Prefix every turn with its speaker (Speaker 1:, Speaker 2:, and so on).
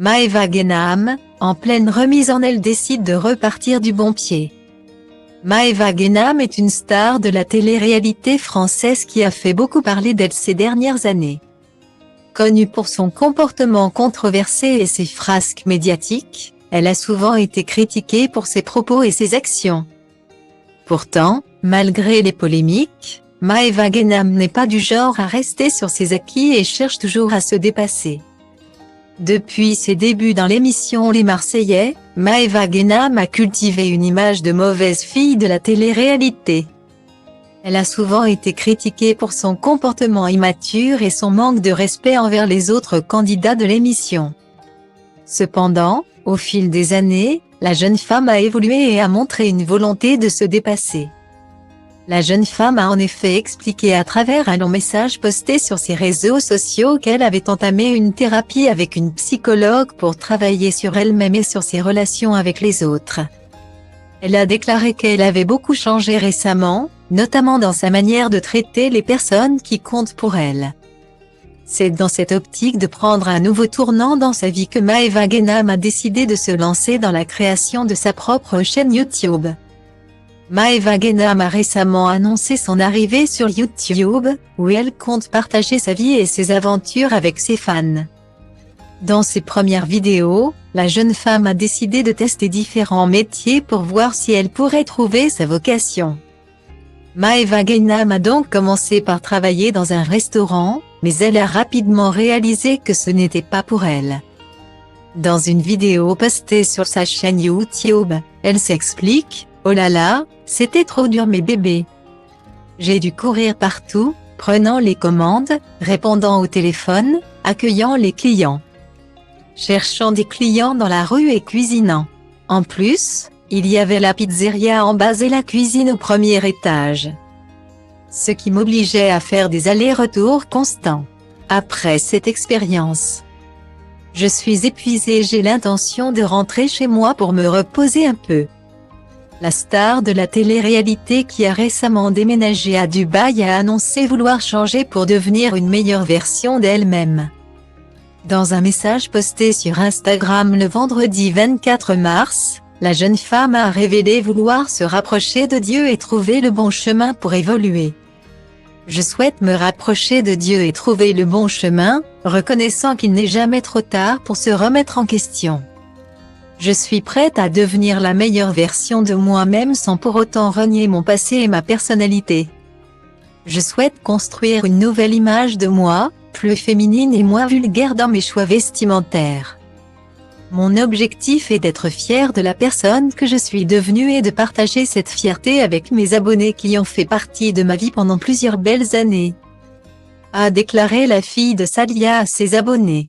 Speaker 1: Maëva Guénam, en pleine remise en elle décide de repartir du bon pied. Maëva Guénam est une star de la télé-réalité française qui a fait beaucoup parler d'elle ces dernières années. Connue pour son comportement controversé et ses frasques médiatiques, elle a souvent été critiquée pour ses propos et ses actions. Pourtant, malgré les polémiques, Maëva Guénam n'est pas du genre à rester sur ses acquis et cherche toujours à se dépasser. Depuis ses débuts dans l'émission Les Marseillais, Maëva Guénam a cultivé une image de mauvaise fille de la télé-réalité. Elle a souvent été critiquée pour son comportement immature et son manque de respect envers les autres candidats de l'émission. Cependant, au fil des années, la jeune femme a évolué et a montré une volonté de se dépasser. La jeune femme a en effet expliqué à travers un long message posté sur ses réseaux sociaux qu'elle avait entamé une thérapie avec une psychologue pour travailler sur elle-même et sur ses relations avec les autres. Elle a déclaré qu'elle avait beaucoup changé récemment, notamment dans sa manière de traiter les personnes qui comptent pour elle. C'est dans cette optique de prendre un nouveau tournant dans sa vie que Maëva Guénam a décidé de se lancer dans la création de sa propre chaîne YouTube. Maëva Guénam a récemment annoncé son arrivée sur YouTube, où elle compte partager sa vie et ses aventures avec ses fans. Dans ses premières vidéos, la jeune femme a décidé de tester différents métiers pour voir si elle pourrait trouver sa vocation. Maëva Guénam a donc commencé par travailler dans un restaurant, mais elle a rapidement réalisé que ce n'était pas pour elle. Dans une vidéo postée sur sa chaîne YouTube, elle s'explique: « Oh là là, c'était trop dur mes bébés. J'ai dû courir partout, prenant les commandes, répondant au téléphone, accueillant les clients, cherchant des clients dans la rue et cuisinant. En plus, il y avait la pizzeria en bas et la cuisine au premier étage. Ce qui m'obligeait à faire des allers-retours constants. Après cette expérience, je suis épuisée et j'ai l'intention de rentrer chez moi pour me reposer un peu. » La star de la télé-réalité qui a récemment déménagé à Dubaï a annoncé vouloir changer pour devenir une meilleure version d'elle-même. Dans un message posté sur Instagram le vendredi 24 mars, la jeune femme a révélé vouloir se rapprocher de Dieu et trouver le bon chemin pour évoluer. Je souhaite me rapprocher de Dieu et trouver le bon chemin, reconnaissant qu'il n'est jamais trop tard pour se remettre en question. Je suis prête à devenir la meilleure version de moi-même sans pour autant renier mon passé et ma personnalité. Je souhaite construire une nouvelle image de moi, plus féminine et moins vulgaire dans mes choix vestimentaires. Mon objectif est d'être fière de la personne que je suis devenue et de partager cette fierté avec mes abonnés qui ont fait partie de ma vie pendant plusieurs belles années, » a déclaré la fille de Salia à ses abonnés.